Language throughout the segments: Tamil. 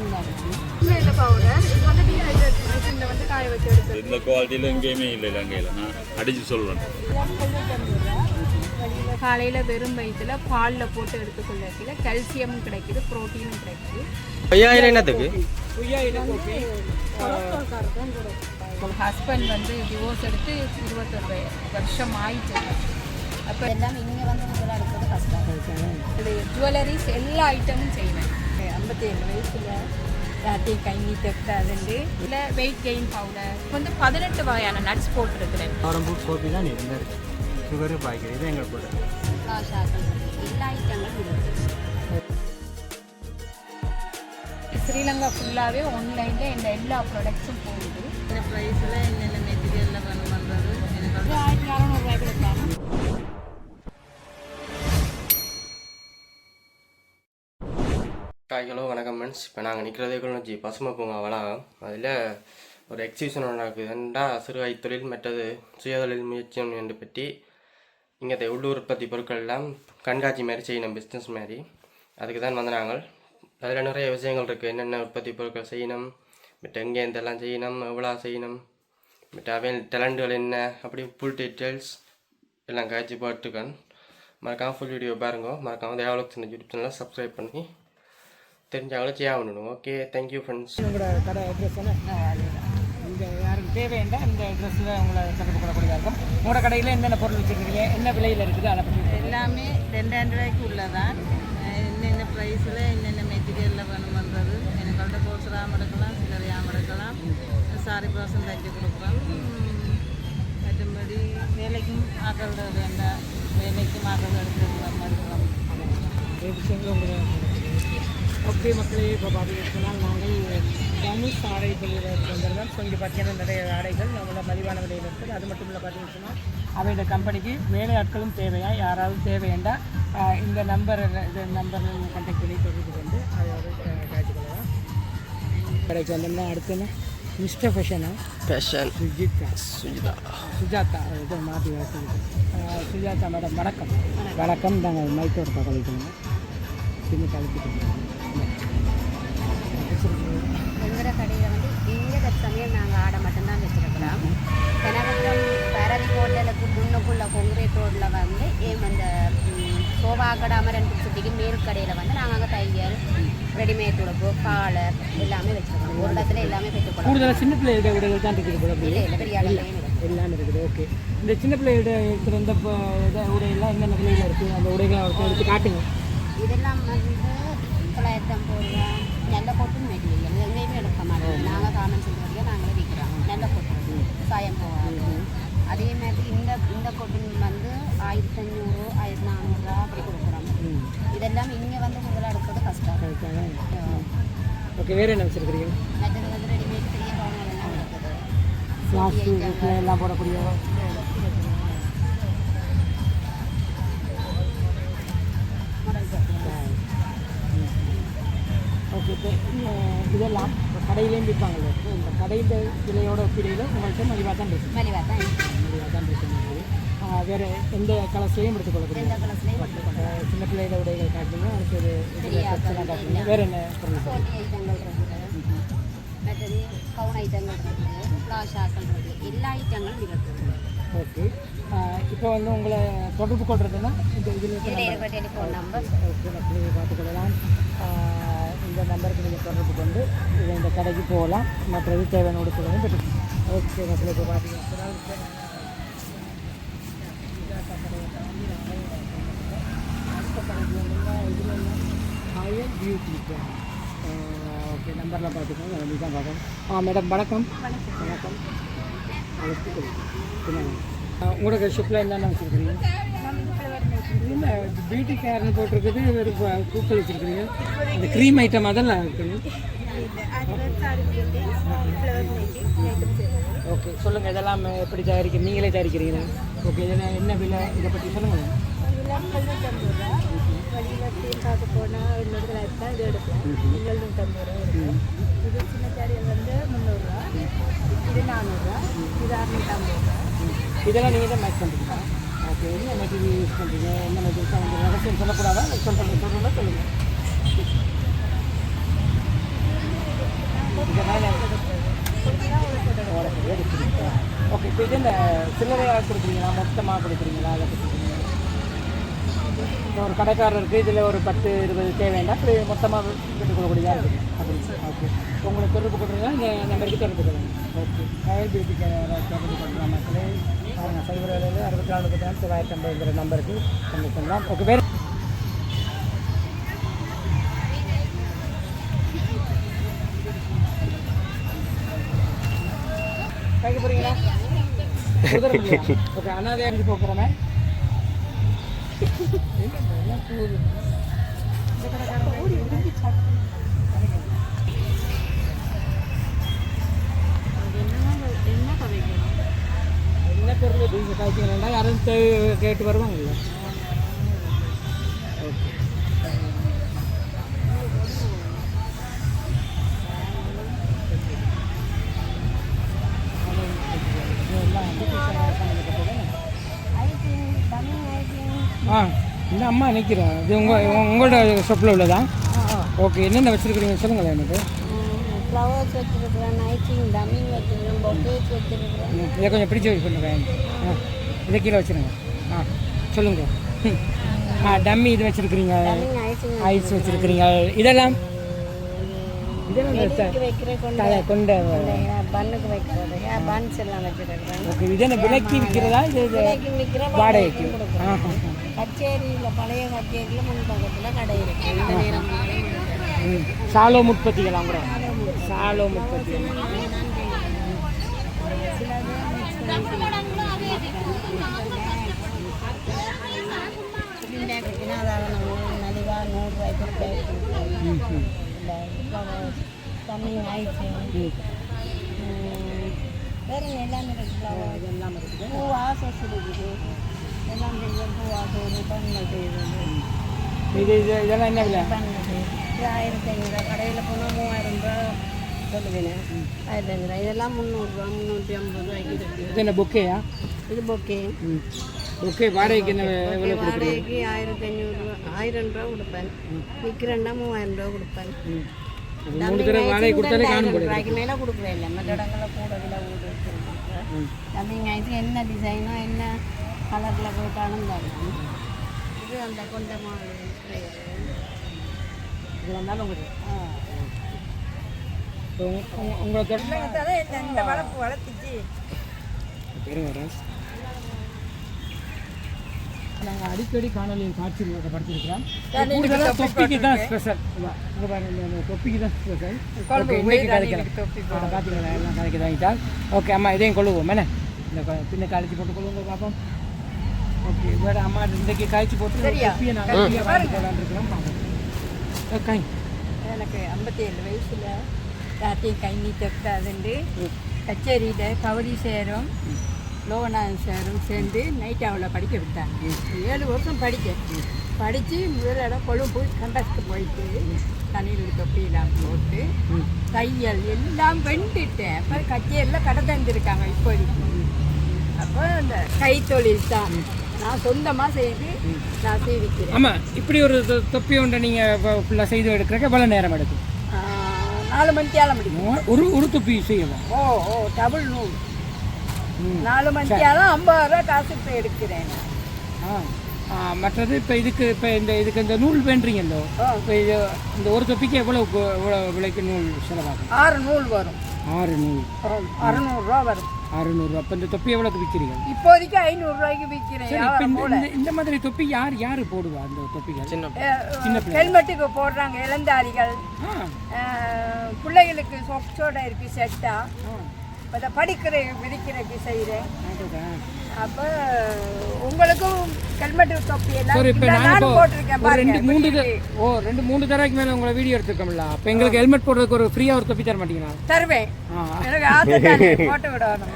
இந்த பவுடர் இது வந்து டீஹைட்ரேஷன்ல வந்து காய வச்சு எடுத்து இந்த குவாலிட்டியில் எங்கேயுமே இல்லை இலங்கையில் நான் அடித்து சொல்கிறேன். காலையில் வெறும் வயிற்றுல பாலில் போட்டு எடுத்துக்கொள்ள கால்சியமும் கிடைக்குது, ப்ரோட்டீனும் கிடைக்குது. என்னத்துக்கு ஹஸ்பண்ட் வந்து டிவோர்ஸ் எடுத்து 21 வருஷம் ஆயிடுச்சு. அப்போ எல்லாம் இங்கே வந்து முதல்ல எடுக்கிறது கஷ்டம். இது ஜுவல்லரிஸ் எல்லா ஐட்டமும் செய்வேன். 57 வயசில் யார்ட்டையும் கை நீட்டக்கூடாதுண்டு இல்லை வெயிட் கெயின் பவுடர் வந்து 18 வகையான நட்ஸ் போட்டுருக்குறேன். கோபி தான் இருந்தார் சுகரு பாய்க்கிறது இது எங்களுக்கு கூட எல்லா ஐட்டங்களும் ஸ்ரீலங்கா ஃபுல்லாகவே ஆன்லைனில் இந்த எல்லா ப்ராடக்ட்ஸும் போகுது. இந்த ப்ரைஸில் என்னென்ன மெட்டீரியலில் வேணும் பண்ணுறது எனக்கு 1600 ரூபாய் கொடுத்தாங்க. ஹலோ வணக்கம் ஃப்ரெண்ட்ஸ். இப்போ நாங்கள் நிற்கிறதே கிளிநொச்சி பசுமை பூங்கா வளாகம். அதில் ஒரு எக்ஸிபிஷன் ஒன்று நடக்குதுன்னா சிறு கைத்தொழில் மற்றது சுயதொழில் முயற்சி என்று பற்றி இங்கே உள்ளூர் உற்பத்தி பொருட்கள் எல்லாம் கண்காட்சி மாதிரி செய்யணும், பிஸ்னஸ் மாதிரி. அதுக்கு தான் வந்து நாங்கள் அதில் நிறைய விஷயங்கள் இருக்குது. என்னென்ன உற்பத்தி பொருட்கள் செய்யணும், பட் எங்கே இதெல்லாம் செய்யணும், எவ்வளோ செய்யணும், பட் அவையில் டேலண்ட்டுகள் என்ன, அப்படி ஃபுல் டீட்டெயில்ஸ் எல்லாம் காய்ச்சி போட்டுருக்கேன். மறக்காமல் ஃபுல் வீடியோ பாருங்க. மறக்காமல் தேவலோக் யூடியூப் சேனலை சப்ஸ்கிரைப் பண்ணி தெரிஞ்சவங்கள செய்யணும். Okay, thank you friends. உங்களோட கடை அட்ரஸ் இங்கே யாருக்கு தேவைண்டா இந்த அட்ரஸில் உங்களை தொடர்பு கொள்ளக்கூடிய இருக்கும். உங்களோட கடையில் என்னென்ன பொருள் வச்சுருக்கீங்க, என்ன விலையில் இருக்குது, அதை பற்றி எல்லாமே 2000 ரூபாய்க்கு உள்ளதான். என்னென்ன ப்ரைஸில் என்னென்ன மெட்டீரியலில் வேணும் பண்ணுறது எனக்கு கோல்சராகவும் எடுக்கலாம், சிலரையாகவும் எடுக்கலாம். சாரி ப்ராசம் தைச்சி கொடுக்குறோம். மற்றபடி வேலைக்கும் ஆக்கள் வேண்டாம், வேலைக்கும் ஆக்கள் எடுத்துக்கலாம் மறுக்கலாம். விஷயங்கள் உங்களுக்கு ஓகே மக்களே. இப்போ பார்த்தீங்கன்னா நாங்கள் தனுஷ் ஆடை தொழிலில் வந்திருந்தோம். ஸோ இங்கே பார்த்தீங்கன்னா நிறைய ஆடைகள் நம்மளோட மலிவான விலையில் இருக்குது. அது மட்டும் இல்லை பார்த்தீங்கன்னா அவையோட கம்பெனிக்கு வேலை ஆட்களும் தேவையா, யாராவது தேவையாண்டா இந்த நம்பரில் கான்டாக்ட் பண்ணி தொடர்பு கொண்டு அதாவது காய்ச்சி கொள்ளலாம். கடைக்கு வந்தோம்னா அடுத்து மிஸ்டர் ஃபேஷன் சுஜாதா இது மாற்றி சுஜாதா மேடம் வணக்கம். வணக்கம். நாங்கள் மைக்கோட பக்கத்துக்கு சின்ன கழிப்பிட்டு எங்களோட கடையில் வந்து இங்கே தற்சமயம் நாங்கள் ஆடை மட்டும்தான் வச்சுருக்கிறோம். கனகபுரம் பரதி ஹோட்டலுக்கு முன்னுக்குள்ள கொங்கிரேட் ரோட்டில் வந்து அந்த சோபாக்கடை அமரன் சுட்டிக்கு மேல் கடையில் வந்து நாங்கள் அங்கே தையல், ரெடிமேட் உடுப்பு, காலர் எல்லாமே வச்சுருக்கோம். ஒரு இடத்துல எல்லாமே பெற்றுக்கொள்ளலாம். கூடுதலாக சின்ன பிள்ளையோட உடைகள் தான் இருக்குது. இல்லை இல்லை பெரிய எல்லாமே இருக்குது. ஓகே, இந்த சின்ன பிள்ளையோட இருக்கிற இந்த உடையெல்லாம் என்னென்ன பிள்ளைகள் இருக்குது, அந்த உடைகளை எடுத்து காட்டுங்க. இதெல்லாம் வந்து 950 ரூபா. நல்ல கொட்டும் மெட்டீரியல் எங்கேயுமே எடுக்க மாட்டோம். நாங்கள் காமன் சொல்லுவாங்க, நாங்களே விற்கிறோம். நல்ல கொட்டு சாயம் போகாது. அதே மாதிரி இந்த கொட்டும் வந்து 1500 1400 ரூபா அப்படி கொடுக்குறோம். இதெல்லாம் இங்கே வந்து முதல்ல எடுக்கிறது கஷ்டம். ஓகே, வேறு என்ன வச்சுருக்கிறீங்க? மற்றது வந்து ரெடிமேட் பெரிய கவுனர் எல்லாம் இருக்குது. எல்லாம் போடக்கூடிய ஓகே. இப்போ இதெல்லாம் கடையிலேயும் விற்பாங்க. இந்த கடையில் விலையோட ஒப்பிடையில் உங்கள்கிட்ட மலிவாக தான் இருக்குது. மலிவாக தான் இருக்குது. வேறு எந்த கலர்ஸ்லையும் எடுத்துக்கொள்ளக்கூடிய எந்த கலர்ஸ்லையும் எடுத்துக்கொள்ளலாம். சின்ன பிள்ளையோட உடைகள் காட்டுங்க, அதுக்கு ஒரு காட்டுங்க. வேறு என்ன பொருள்? சோட்டி ஐட்டங்கள் இருக்குது, மற்றது கவுன் ஐட்டங்கள் இருக்குது, பிளாஷாக்கள் இருக்குது, எல்லா ஐட்டங்களும் இருக்குது. ஓகே, இப்போ வந்து உங்களை தொடர்பு கொள்றதுன்னா இந்த இதில் இருக்கிற டெலிஃபோன் நம்பர் ஓகே மக்கள் பார்த்துக்கொள்ளலாம். இந்த நம்பருக்கு நீங்கள் தொடர்பு கொண்டு இந்த கடைக்கு போகலாம். மற்றது தேவையான உடுப்புகளும் பெற்று. ஓகே மக்கள், இப்போ பார்த்தீங்கன்னா ஹையர் பியூட்டி ஓகே நம்பர்லாம் பார்த்துக்கோங்க. வந்து தான் பார்க்கணும். மேடம் வணக்கம். வணக்கம். உங்களோட ஷிப்பில் என்னென்ன வச்சுருக்கிறீங்க? இல்லை பியூட்டி கேர்னு போட்டிருக்குது, ஒரு பூக்கள் வச்சுருக்கிறீங்க, இந்த க்ரீம் ஐட்டம் அதெல்லாம் இருக்குது. ஓகே, சொல்லுங்கள் இதெல்லாம் எப்படி தயாரிக்கிறீங்க? நீங்களே தயாரிக்கிறீங்களா? ஓகே, இதெல்லாம் என்ன விலை, இதை பற்றி சொல்லுங்கள். பார்த்து போனால் இன்னொரு தான் இது எடுக்கலாம். 750 ரூபா இருக்கும். இது சின்ன கேரியர் வந்து 300 ரூபா, இது 400 ரூபா, இது 650 ரூபா. இதெல்லாம் நீங்கள் தான் மேட்ச் பண்ணுறீங்களா? ஓகே, என்ன மெட்டீரியல் யூஸ் பண்ணுறீங்க, என்ன மெட்டீரியல் வந்து ரகசியம் சொல்லக்கூடாதா? சொல்லுங்கள். ஓகே, இப்போ இது இந்த சில்லறையாக கொடுக்குறீங்களா மொத்தமாக கொடுக்குறீங்களா அதை கொடுக்குறீங்களா? இப்போ ஒரு கடைக்காரருக்கு இதில் ஒரு 10-20 தேவைன்னா இப்படி மொத்தமாக கொடுக்கக்கூடியதாக இருக்குது அப்படி. ஓகே, உங்களுக்கு தொடர்பு கொடுக்குறீங்களா இந்த நம்பருக்கு தொடர்பு கொடுங்க. ஓகே, கயல் பியூட்டிக்கு தொடர்பு கொடுக்கலாம் மக்களே. பாருங்கள், 0764 நம்பருக்கு கொண்டு சொல்லலாம். ஓகே, வேறு கைக்கு போகிறீங்களா? ஓகே, அனாதையாக போக்குறோமே. என்ன பொருள் நீங்கள் காய்ச்சிங்கன்னா யாரும் கேட்டு வருவாங்கல்ல. ஓகே, இந்த அம்மா நிற்கிறேன். இது உங்களோட ஷாப்பில் உள்ளதா? ஓகே, என்னென்ன வச்சுருக்கிறீங்க சொல்லுங்களேன் எனக்கு. ஃப்ளவர்ஸ் வச்சுருக்குறேன், நைட்டிங் டம்மிங் வச்சுருக்கேன், பொக்கேஸ் வச்சுருக்குறேன். இதை கொஞ்சம் பிடிச்சி வச்சு பண்ணுறேன். இதை கீழே வச்சுருங்க. சொல்லுங்க. டம்மி இது வச்சுருக்கிறீங்க, ஐஸ் வச்சுருக்கிறீங்க. இதெல்லாம் கொண்ட பன்னுக்கு வைக்கிறது, பன்ஸ் எல்லாம் வச்சுருக்கிறேன். ஓகே, இது என்ன விலைக்கு விற்கிறதா? இது வாடகைக்கு? கச்சேரியில் பழைய கச்சேரியில் முன்பக்கத்தில் கடை இருக்குது. இந்த நேரம் சாலோ முற்பத்திகளாம் கூட. சாலோ முற்பத்தி நலிவாக 100 ரூபாய்க்கு தமிழ் ஆயிடுச்சு. வேறு எல்லாமே இருக்குது. எல்லாம் இருக்குது. பூ ஆசஸ் இருக்குது. எல்லாம் பூ ஆசை பண்ணல் செய்யுது. இதெல்லாம் என்ன விலை? பண்ணது இது 1500 கடையில் போனால் 3000 ரூபா சொல்லுவேன். 1500 இதெல்லாம் 300 ரூபா 350 ரூபாய்க்கு இருக்குது. இது என்ன பொக்கேயா? இது பொக்கே. பொக்கே வாடகைக்கு என்ன எவ்வளோ? வாடகைக்கு 1500 ரூபா 1000 ரூபா கொடுப்பேன். விற்கிறேன்னா 3000 ரூபா கொடுப்பேன். 3 தடவை வாடகை கொடுத்தாலே காணும் போல. ரூபாய்க்கு மேலே கொடுக்குறேன். இல்லை மற்ற இடங்களில் கூட விலை கூட வச்சுருக்கேன். தமிழ் ஆயிடுச்சு. என்ன டிசைனோ என்ன கலரில் போட்டாலும் தரலாம். இது அந்த கொஞ்சமாக இது வந்தாலும் உங்களுக்கு உங்களுக்கு இந்த வளர்ப்பு வளர்த்துச்சு. நாங்கள் அடிக்கடி காணொலியின் காட்சி படுத்திருக்கிறோம். தொப்பிக்கு தான் ஸ்பெஷல். இங்கே பாருங்க, தொப்பிக்கு தான் ஸ்பெஷல். ஓகே, இன்னைக்கு கிடைக்கலாம். பார்த்தீங்களா, எல்லாம் கடைக்கு தாங்கிட்டால். ஓகே அம்மா, இதையும் கொள்ளுவோம் என்ன, இந்த பின்ன காய்ச்சி போட்டு கொள்ளுங்க பார்ப்போம். ஓகே, வேறு அம்மா இன்றைக்கு காய்ச்சி போட்டு தொப்பியை நாங்கள் வாங்கி போகலான்னு இருக்கிறோம். பார்ப்போம். ஓகே, எனக்கு 57 வயசில் யார்ட்டையும் கை நீட்டக்கூடாதுண்டு கச்சேரியில் கவரி சேரும் லோகநாதன் சேரும் சேர்ந்து நைட்டாவில் படிக்க விட்டாங்க. 7 வருஷம் படித்து முதல் இடம் கொழும்பு கண்டஸ்க்கு போயிட்டு தண்ணியில் தொப்பியெல்லாம் போட்டு தையல் எல்லாம் வெண்டுட்டேன். அப்புறம் கச்சேரியில் கடை தந்துருக்காங்க இப்போதைக்கு. அப்போ இந்த கைத்தொழில் தான் நான் சொந்தமாக செய்து நான் செய்விக்கிறேன். ஆமாம், இப்படி ஒரு தொப்பி ஒன்றை நீங்கள் ஃபுல்லாக செய்து எடுக்கிறக்க எவ்வளோ நேரம் எடுக்கும்? 4 மணிக்கால முடியும். ஒரு தொப்பி செய்யலாம். டபுள் நூல் 4 மணிக்காலும் 50 ரூபா காசு இப்போ எடுக்கிறேன். மற்றது இப்போ இதுக்கு இந்த நூல் வேண்டுறீங்களோ, இப்போ இது இந்த ஒரு தொப்பிக்கு எவ்வளோ விலைக்கு நூல் செலவாகும்? 6 நூல் வரும். 6 நூல் 600 ரூபா வரும். 600 ரூபா. இப்போ இந்த தொப்பி எவ்வளோக்கு விற்கிறீங்க? இப்போதைக்கு 500 ரூபாய்க்கு விற்கிறேன். இந்த மாதிரி தொப்பி யார் போடுவா? அந்த தொப்பிகள் சின்ன ஹெல்மெட்டுக்கு போடுறாங்க இளந்தாரிகள், பிள்ளைகளுக்கு சொக்ஸோட இருக்கு செட்டா, இப்போ படிக்கிற விதிக்கிறதுக்கு செய்கிறேன். அப்போ உங்களுக்கும் ஹெல்மெட்டு தொப்பி எல்லாம் போட்டிருக்கேன். 2-3 தடவைக்கு மேலே உங்களை வீடியோ எடுத்துருக்கோம்ல, அப்போ எங்களுக்கு ஹெல்மெட் போடுறதுக்கு ஒரு ஃப்ரீயாக ஒரு தொப்பி தர மாட்டீங்களா? தருவேன், எனக்கு ஆசை போட்டு விடணும்.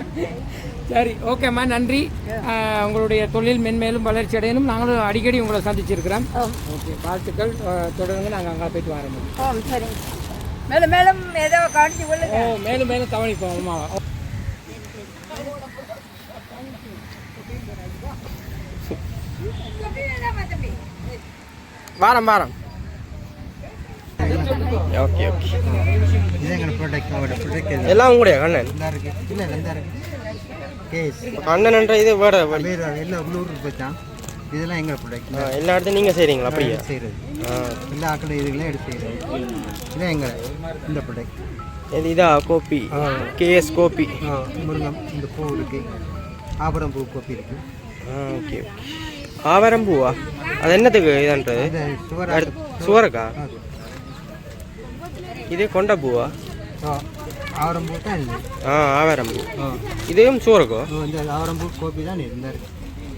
சரி, ஓகேம்மா, நன்றி. உங்களுடைய தொழில் மென்மேலும் வளர்ச்சி அடையணும். நாங்களும் அடிக்கடி உங்களை சந்திச்சிருக்கிறோம். ஓகே, வாழ்த்துக்கள். தொடர்ந்து நாங்கள் அங்கே போயிட்டு வரோம். சரி, மேலும் மேலும் ஏதோ காட்சி கொள்ளுங்க. மேலும் கவனிப்போம். வாரம் ஓகே ஓகே இது எங்களோட ப்ராடக்ட் அவரோட ப்ராடக்ட் எல்லாம் உங்களுடைய கண்ணன் நல்லா இருக்கு இல்லை நல்லா இருக்கு கேஸ் கண்ணன்ன்ற இது வேறு வேறு எல்லாம் உள்ளூர் தான் இதெல்லாம் எங்களோட ப்ராடக்ட் எல்லா இடத்தையும் நீங்கள் செய்கிறீங்களா அப்படியே செய்கிறது எல்லா ஆக்களும் இதுகளையும் எடுத்து செய்கிறது இதான் எங்களை இந்த ப்ராடக்ட் இது இதா கோப்பி கேஎஸ் கோப்பி முருங்கம் இந்த பூ இருக்குது ஆபரம் பூ கோப்பி இருக்குது ஓகே ஓகே ஆவரம் பூவா அது என்னத்துக்கு இதுன்றது இந்த சுவர் சுவருக்கா இது கொண்ட பூவா ஆவரம் பூ தான் இல்லை ஆவரம் பூ இதுவும் சுவருக்கோ இந்த ஆவரம் பூ கோப்பி தான் இருந்தார்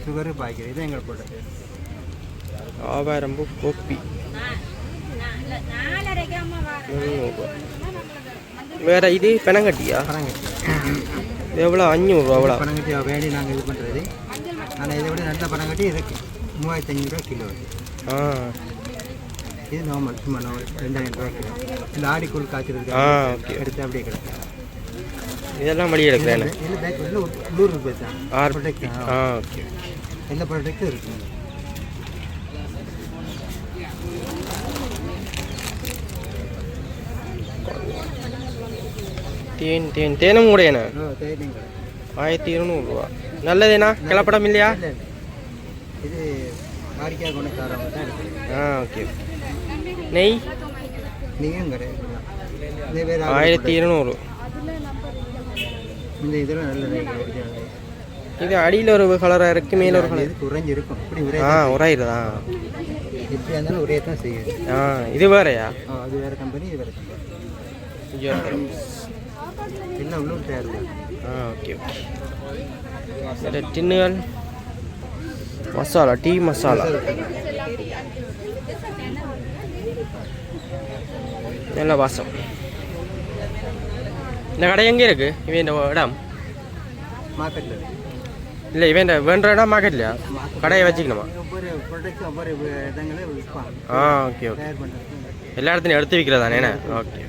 சுகரு பாய்க்கிறது இது எங்களை ப்ராடக்ட் ஆவரம் பூ கோப்பி வேற இது பெனங்கட்டியா பனங்கட்டி இது எவ்வளோ 500 அவ்வளோ பனங்கட்டி வேண்டி நாங்கள் இது பண்ணுறது ஆனால் இதை விட நல்ல பனங்கட்டி இருக்குது 3500 கிலோ இது நார்மல் சும்மா நார்மல் 2000 கிலோ இந்த ஆடிக்குள் காய்ச்சலுக்கு ஓகே எடுத்து அப்படியே கிடைக்கும் இதெல்லாம் மடி எடுக்கிறேன் இல்லை பேக் வந்து ₹100 தான் ப்ராடக்ட் ஓகே எந்த ப்ராடக்ட்டும் இருக்குது தேனும் கூடண்ணா தேவையும் 1200 ரூபா நல்லதுண்ணா கிளப்படம் இல்லையா இது வாடிக்கையாக கொண்டு தரவங்க தான் இருக்குது ஓகே நெய் நீங்கள் கிடையாது இதே வேறு 1200 இந்த இதெல்லாம் நல்ல நெய் இது அடியில் ஒரு கலராக இருக்குது மேலே ஒரு கலர் இதுக்கு உறைஞ்சி இருக்கும் இப்படி உரையுறதா எப்படியா இருந்தாலும் ஒரே தான் செய்யுது இது வேறையா அது வேறு கம்பெனி இது வேறு கம்பெனி எல்லாம் உள்ளூர் தயார் ஓகே ஓகே டின்னுகள் மசாலா டீ மசாலா நல்ல வாசம் இந்த கடை எங்கே இருக்கு இவன் இந்த இடம் மார்க்கெட்டில் இல்லை இவன் இந்த வேண்ட இடம் மார்க்கெட்லையா கடையை வச்சுக்கணுமா ஒவ்வொரு ப்ராடக்ட்டும் ஒவ்வொரு இடங்களே விற்பாங்க ஓகே ஓகே தயார் பண்ணுறது எல்லா இடத்துலையும் எடுத்து விற்கிறதானே ஓகே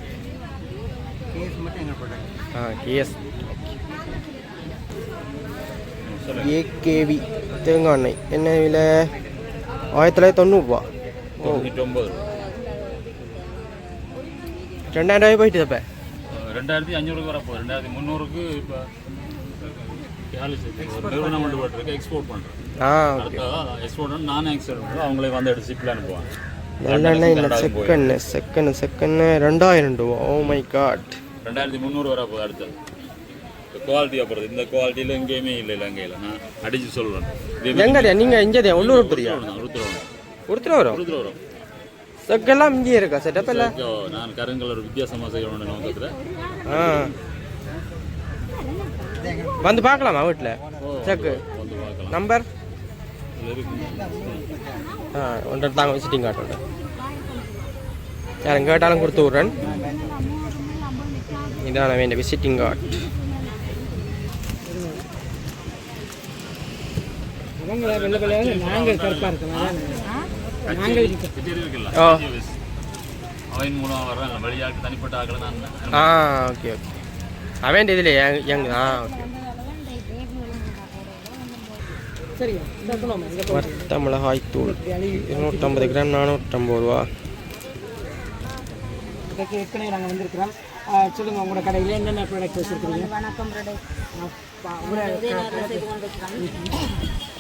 கேஸ் மட்டும் எங்கள் ப்ராடக்ட் கேஎஸ் ஏகேவி தேங்காய் எண்ணெய் என்ன விலை 1990 ரூபா 99 2000 போயிட்டு இப்போ 2500 வரப்போ 2300க்கு இப்போ நிறுவனம் மட்டும் போட்டிருக்கு எக்ஸ்போர்ட் பண்ணுறேன் ஓகே எக்ஸ்போர்ட் நான் எக்ஸ்போர்ட் அவங்களே வந்து எடுத்து ஷிப்பில் அனுப்புவாங்க நல்லெண்ணெய் இல்லை செகண்ட் 2000 ரூபா ஓ மை காட் 2300 வரப்போ அடுத்தது குவாலிட்டி அப்புறம் இந்த குவாலிட்டியில் எங்கேயுமே இல்லை இலங்கையில் நான் அடித்து சொல்கிறேன் எங்கடியா நீங்கள் இங்கே உள்ளூர் உற்பத்தியா கொடுத்துட்டு வரும் செக்கெல்லாம் இங்கே இருக்கா செட்டப் இல்லை நான் கருங்கலர் வித்தியாசமாக செய்யணும்னு நோக்கத்தில் வந்து பார்க்கலாமா வீட்டில் செக்கு வந்து பார்க்கலாம் நம்பர் இருக்கு ஒன்றை தாங்க விசிட்டிங் கார்டு ஒன்று யாரும் கேட்டாலும் கொடுத்து விட்றேன் இதான் வேண்டிய விசிட்டிங் கார்டு அவங்கள வெள்ளை வெள்ளையாக நாங்கள் கருப்பாக இருக்கலாம் நாங்கள் அவன் மூலம் வர்றாங்க வெளியாட்டு தனிப்பட்ட ஆக்களை நான் ஓகே ஓகே அவன் இதில் எங்க ஓகே சரிங்க வறுத்த மிளகாய் தூள் 250 கிராம் 450 ரூபா இதுக்கு ஏற்கனவே நாங்கள் வந்திருக்கிறோம் சொல்லுங்கள் உங்களோட கடையில் என்னென்ன ப்ராடக்ட் வச்சுருக்கீங்க வணக்கம்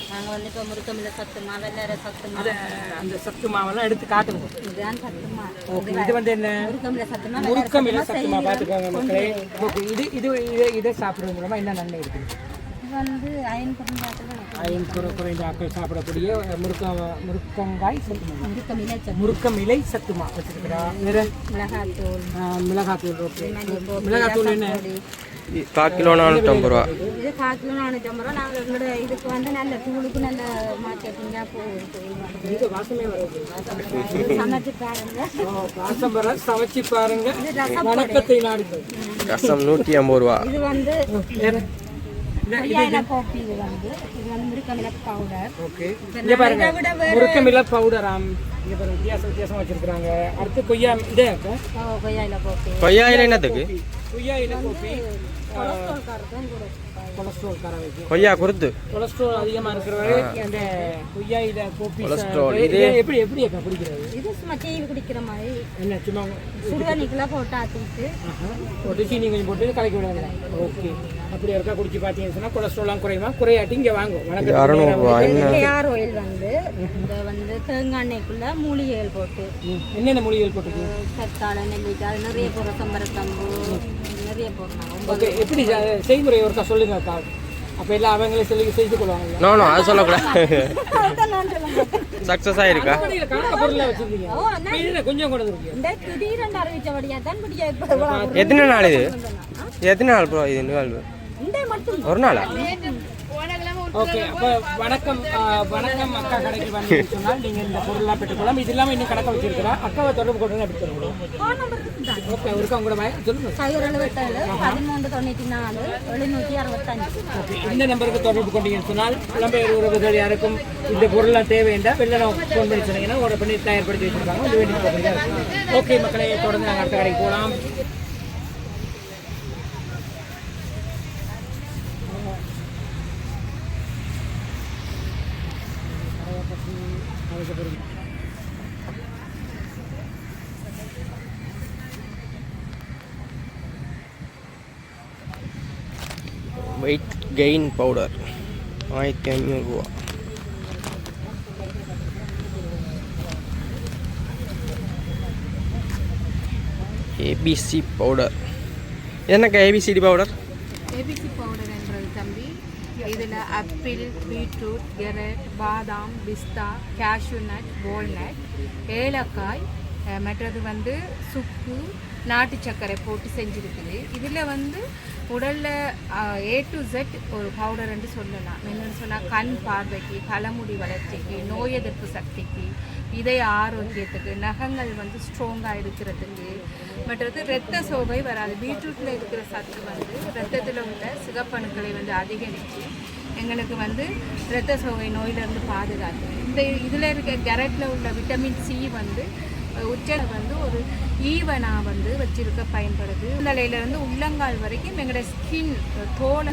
நாங்கள் வந்து இப்போ முருக்கமில்ல சத்து மாவு வெள்ளரை சத்து மாவு அந்த சத்து மாவெல்லாம் எடுத்து காட்டுங்க இதுதான் சத்து மாவு ஓகே இது வந்து என்ன முருக்கமில்ல சத்து மாவு முருக்கமில்ல சத்து மாவு பார்த்துக்கோங்க மக்களே ஓகே இதை சாப்பிட்றது மூலமாக என்ன நன்மை இருக்குது இது வந்து அயன் குறைஞ்சாக்கள் அயன் குறைந்த ஆட்கள் சாப்பிடக்கூடிய முருக்கங்காய் சத்து மாவு முருக்கமில்லை சத்து முருக்கமிலை சத்து மாவு வச்சுருக்கிறா வேறு மிளகாத்தூள் மிளகாத்தூள் ஓகே மிளகாத்தூள் என்ன 1 கிலோ 450 ரூபா இது 1 கிலோ 450 ரூபா நாங்கள் எங்களோட இதுக்கு வந்து நல்ல தூளுக்கு நல்ல மார்க்கெட்டிங்காக போகுது இது வாசமே வருது சமைச்சு பாருங்க வாசம் வர சமைச்சு பாருங்க வணக்கத்தை நாடுங்கள் ரசம் 150 ரூபா இது வந்து வேறு கோப்பி இது வந்து முருக்கமில்ல பவுடர் ஓகே இங்கே பாருங்க முருக்கமில்ல பவுடராம் இங்கே பாருங்க வித்தியாசம் வச்சிருக்கிறாங்க அடுத்து கொய்யா இதே கொய்யாயில கோப்பி கொய்யா இலை என்னத்துக்கு கொய்யா இலை கோப்பி கொலஸ்ட்ரால் காரவைக்கு கொய்யா குருத்து கொலஸ்ட்ரால் அதிகமாக இருக்கிறவரை அந்த கொய்யா இதை கோப்பி கொலஸ்ட்ரால் இது எப்படி எப்படி அக்கா குடிக்கிறது? இது சும்மா டீ குடிக்கிற மாதிரி என்ன சும்மா சுடுதண்ணிக்குள்ள போட்டு ஆற்றிட்டு போட்டு சீனி கொஞ்சம் போட்டு கலக்கி விடாங்க. ஓகே, அப்படி இருக்கா குடிச்சு பார்த்தீங்கன்னு சொன்னால் கொலஸ்ட்ரால்லாம் குறையுமா? குறையாட்டி இங்கே வாங்கும். வணக்கம். 600 ரூபாய். ஹேர் ஆயில் வந்து இந்த வந்து தேங்காய் எண்ணெய்க்குள்ள மூலிகைகள் போட்டு என்னென்ன மூலிகைகள் போட்டுருக்கு? கத்தாழை நெல்லிக்காய் நிறைய போடுற சம்பரத்தம்பு நிறைய போடுறாங்க. ஓகே, எப்படி செய்முறை ஒருக்கா சொல்லுங்க அக்கா. அப்போ எல்லாம் அவங்களே சொல்லி செய்து கொள்வாங்க. நோ அது சொல்லக்கூடாது. சக்ஸஸ் ஆயிருக்கா? கணக்கு பொருளாக வச்சுருக்கீங்க, கொஞ்சம் கொண்டு வந்துருக்கீங்க. இந்த திடீரென்று அறிவிச்சபடியாக தான் பிடிக்க எத்தனை நாள் இது? எத்தனை நாள் ப்ரோ இது நிகழ்வு? இந்த மட்டும் ஒரு நாளா? ஓகே, அப்போ வணக்கம் வணக்கம் அக்கா கடைக்கு வந்து சொன்னால் நீங்கள் இந்த பொருளாக பெற்றுக்கொள்ளலாம். இது இல்லாமல் இன்னும் கணக்கை வச்சிருக்கிறா. அக்காவை தொடர்பு கொண்டு எப்படி சொல்ல முடியும்? ஓகே, ஒருக்கா உங்களோட சொல்லுங்க. 1377 ஓகே, இந்த நம்பருக்கு தொடர்பு கொண்டீங்கன்னு சொன்னால் புலம்பெயர் உறவுகள் யாருக்கும் இந்த பொருள்லாம் தேவையில்லை, வெளில ஃபோன் பண்ணி சொன்னீங்கன்னா ஒரு பண்ணி தயார்படுத்தி வச்சுருக்காங்க. இது வேண்டி போகிறீங்க. ஓகே மக்களே, தொடர்ந்து நாங்கள் அடுத்த கடைக்கு போகலாம். வெயிட் கெயின் பவுடர் 1500 ரூபா. ABC powder. என்னக்கா ஏபிசிடி பவுடர்? ஏபிசி பவுடர்ன்றது தம்பி, இதில் ஆப்பிள், பீட்ரூட், கேரட், பாதாம், பிஸ்தா, கேஷ்யூ நட், வால்நட், ஏலக்காய், மற்றது வந்து சுக்கு, நாட்டு சர்க்கரை போட்டு செஞ்சுருக்குது. இதில் வந்து உடலில் A to Z ஒரு பவுடர் என்று சொல்லலாம். என்னென்னு சொன்னால் கண் பார்வைக்கு, தலைமுடி வளர்ச்சிக்கு, நோய் எதிர்ப்பு சக்திக்கு, இதய ஆரோக்கியத்துக்கு, நகங்கள் வந்து ஸ்ட்ராங்காக இருக்கிறதுக்கு, மற்றது இரத்த சோகை வராது. பீட்ரூட்டில் இருக்கிற சத்து வந்து இரத்தத்தில் உள்ள சிகப்பணுக்களை வந்து அதிகரித்து எங்களுக்கு வந்து இரத்த சோகை நோயிலிருந்து பாதுகாத்து. இந்த இதில் இருக்க கேரட்டில் உள்ள விட்டமின் C வந்து உச்சலை வந்து ஒரு ஈவனாக வந்து வச்சிருக்க பயன்படுது. தலையிலேருந்து உள்ளங்கால் வரைக்கும் எங்களோட ஸ்கின்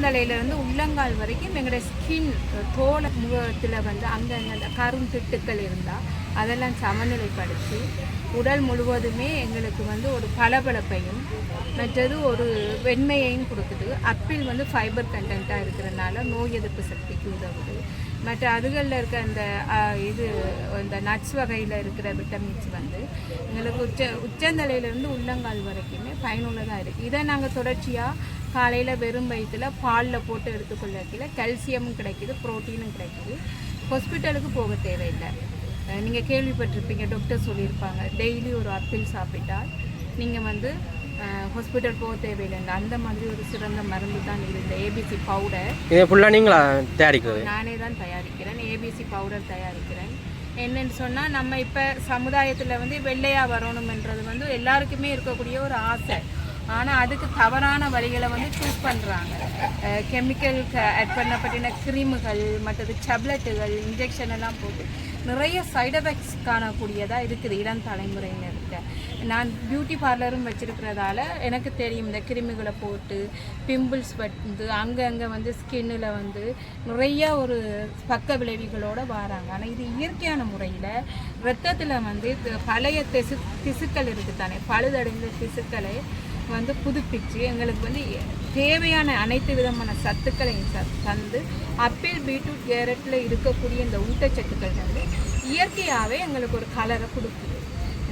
தலையிலேருந்து உள்ளங்கால் வரைக்கும் எங்களோட ஸ்கின் தோல் முகத்தில் வந்து அங்கங்கே கரும் திட்டுக்கள் இருந்தால் அதெல்லாம் சமநிலைப்படுத்தி உடல் முழுவதுமே எங்களுக்கு வந்து ஒரு பளபளப்பையும் மற்றது ஒரு வெண்மையையும் கொடுக்குது. ஆப்பிள் வந்து ஃபைபர் கண்டென்ட்டாக இருக்கிறதுனால நோய் எதிர்ப்பு சக்திக்கு உதவுது. மற்ற அதுகளில் இருக்க அந்த இந்த நட்ஸ் வகையில் இருக்கிற விட்டமின்ஸ் வந்து எங்களுக்கு உச்சந்தலையிலேருந்து உள்ளங்கால் வரைக்குமே பயனுள்ளதாக இருக்குது. இதை நாங்கள் தொடர்ச்சியாக காலையில் வெறும் வயிற்றில் பாலில் போட்டு எடுத்துக்கொள்ளக்கில் கால்சியமும் கிடைக்கிது, ப்ரோட்டீனும் கிடைக்கிது. ஹாஸ்பிட்டலுக்கு போக தேவையில்லை. நீங்கள் கேள்விப்பட்டிருப்பீங்க, டாக்டர் சொல்லியிருப்பாங்க டெய்லி ஒரு ஆப்பிள் சாப்பிட்டால் நீங்கள் வந்து ஹாஸ்பிட்டல் போக தேவையில்லைங்க. அந்த மாதிரி ஒரு சிறந்த மருந்து தான் இது, இந்த ஏபிசி பவுடர். இதை ஃபுல்லாக நீங்களா தயாரிக்கிறது? நானே தான் தயாரிக்கிறேன், ஏபிசி பவுடர் தயாரிக்கிறேன். என்னென்னு சொன்னால் நம்ம இப்போ சமுதாயத்தில் வந்து வெள்ளையாக வரணுமென்றது வந்து எல்லாருக்குமே இருக்கக்கூடிய ஒரு ஆசை. ஆனால் அதுக்கு தவறான வழிகளை வந்து சூஸ் பண்ணுறாங்க. கெமிக்கல் ஆட் பண்ணப்பட்டின கிரீமுகள், மற்றது டேப்லெட்டுகள், இன்ஜெக்ஷன் எல்லாம் போட்டு நிறைய சைடு எஃபெக்ட்ஸ் காணக்கூடியதாக இருக்குது இளம் தலைமுறையினருக்கு. நான் பியூட்டி பார்லரும் வச்சுருக்கிறதால எனக்கு தெரியும் இந்த கிருமிகளை போட்டு பிம்பிள்ஸ் வந்து அங்கங்கே வந்து ஸ்கின்னில் வந்து நிறைய ஒரு பக்க விளைவுகளோடு வராங்க. ஆனால் இது இயற்கையான முறையில் இரத்தத்தில் வந்து பழைய திசுக்கள் இருக்குது தானே, பழுதடைந்த திசுக்களை வந்து புதுப்பிச்சு எங்களுக்கு வந்து தேவையான அனைத்து விதமான சத்துக்களையும் தந்து ஆப்பிள், பீட்ரூட், கேரட்டில் இருக்கக்கூடிய இந்த ஊட்டச்சத்துக்கள் வந்து இயற்கையாகவே எங்களுக்கு ஒரு கலரை கொடுக்குது.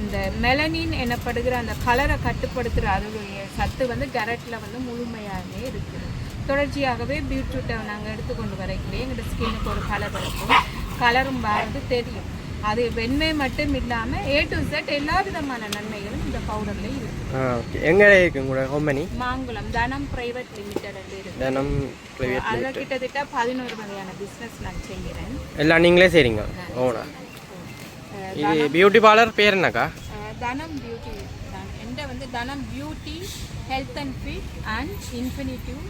இந்த மெலனின் எனப்படுகிற அந்த கலரை கட்டுப்படுத்துகிற அதனுடைய சத்து வந்து கேரட்டில் வந்து முழுமையாகவே இருக்குது. தொடர்ச்சியாகவே பீட்ரூட்டை நாங்கள் எடுத்துக்கொண்டு வரைக்கலே எங்களோட ஸ்கின்னுக்கு ஒரு கலர் இருக்கும், கலரும் வரது தெரியும். அது வெண்மை மட்டும் இல்லாமல் A to Z எல்லா விதமான நன்மைகளும் இந்த பவுடரில் இருக்குது. எங்கே இருக்குது உங்களோட கம்பெனி? மாங்குளம் தனம் பிரைவேட் லிமிடெட் இருக்குது. தனம் பிரைவேட் அதில் கிட்டத்தட்ட 11 வகையான பிஸ்னஸ் நான் செய்கிறேன். எல்லாம் நீங்களே செய்கிறீங்க ஓனா? இது பியூட்டி பார்லர் பேர் என்னக்கா? தனம் பியூட்டி தான். என்கிட்ட வந்து தனம் beauty, health and fit and infinitive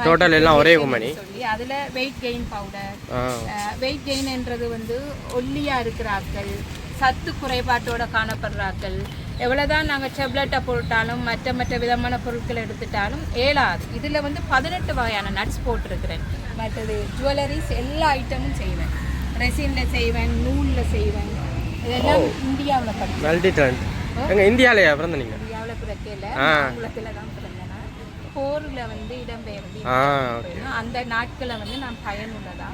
total எல்லாம் ஒரே கம்பெனி சொல்லி அதில் வெயிட் கெயின் பவுடர். வெயிட் கெயின்ன்றது வந்து ஒல்லியாக இருக்கிற ஆட்கள், சத்து குறைபாட்டோட காணப்படுற ஆட்கள், எவ்வளோதான் நாங்கள் செப்லெட்டை போட்டாலும் மற்ற விதமான பொருட்கள் எடுத்துட்டாலும் ஏலாது. இதில் வந்து 18 வகையான நட்ஸ் போட்டிருக்கிறேன். மற்றது ஜுவல்லரிஸ் எல்லா ஐட்டமும் செய்வேன். ரெசினில் செய்வேன், நூலில் செய்வேன். இதெல்லாம் இந்தியாவில் படிப்பேன். Multi talent. எங்கள் இந்தியாவிலையா பிறந்த நீங்கள்? இந்தியாவில் பிறக்கல, ஆங்கிலத்தில் தான் பிறந்தேன். போரில் வந்து இடம்பெயர்ந்து அந்த நாட்களை வந்து நான் பயனுள்ளதாக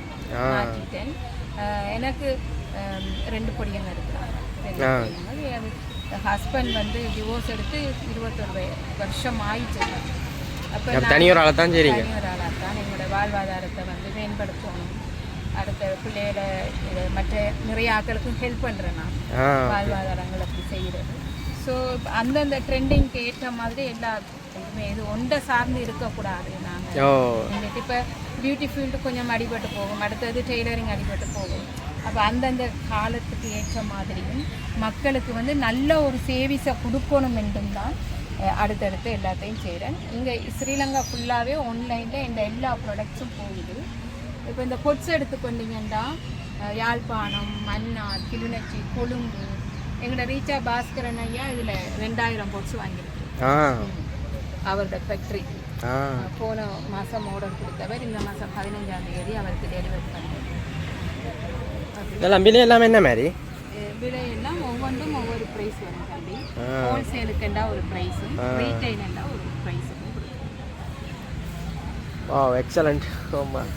மாற்றிட்டேன். எனக்கு 2 பொடியங்க இருக்கிறாங்க. 2 பொடியங்கள். ஹஸ்பண்ட் வந்து டிவோர்ஸ் எடுத்து 21 வருஷம் ஆயிடுச்சு. அப்போ தனியொரு ஆளை தான் சரிங்க. தனியொரு ஆளாக தான் எங்களோட வாழ்வாதாரத்தை வந்து மேம்படுத்தணும். அடுத்த பிள்ளைகளை மற்ற நிறைய ஆட்களுக்கும் ஹெல்ப் பண்ணுறேன் நான், வாழ்வாதாரங்கள் அப்படி செய்கிறது. ஸோ அந்தந்த ட்ரெண்டிங்க்கு ஏற்ற மாதிரி எல்லாத்துக்குமே இது ஒன்றை சார்ந்து இருக்கக்கூடாது. நாங்கள் இப்போ பியூட்டி ஃபீல்டு கொஞ்சம் அடிபட்டு போகும், அடுத்தது டெய்லரிங் அடிபட்டு போகும். அப்போ அந்தந்த காலத்துக்கு ஏற்ற மாதிரியும் மக்களுக்கு வந்து நல்ல ஒரு சேவிஸை கொடுக்கணும் என்றும் தான் அடுத்தடுத்து எல்லாத்தையும் செய்கிறேன். இங்கே ஸ்ரீலங்கா ஃபுல்லாகவே ஆன்லைனில் இந்த எல்லா ப்ராடக்ட்ஸும் போகுது. இப்போ இந்த பொட்ஸ் எடுத்துக்கொண்டீங்கன்னா யாழ்ப்பாணம், மன்னார், கிளிநொச்சி, கொழும்பு, எங்களோட ரீச்சா பாஸ்கரன் ஐயா இதில் 2000 பொட்ஸ் வாங்கியிருக்கு. அவரோட ஃபேக்ட்ரி போன மாதம் ஆர்டர் கொடுத்தவர் இந்த மாதம் 15ஆம் தேதி அவருக்கு டெலிவரி பண்ணுறாரு. விலை எல்லாமே என்ன மாதிரி? விலையெல்லாம் ஒவ்வொன்றும் ஒவ்வொரு ப்ரைஸ் வரும் தம்பி. ஹோல்சேலுக்குண்டா ஒரு ப்ரைஸும், ரீட்டைலுண்டா ஒரு ப்ரைஸும் கொடுக்கும். எக்ஸலண்ட். ஆமாம்,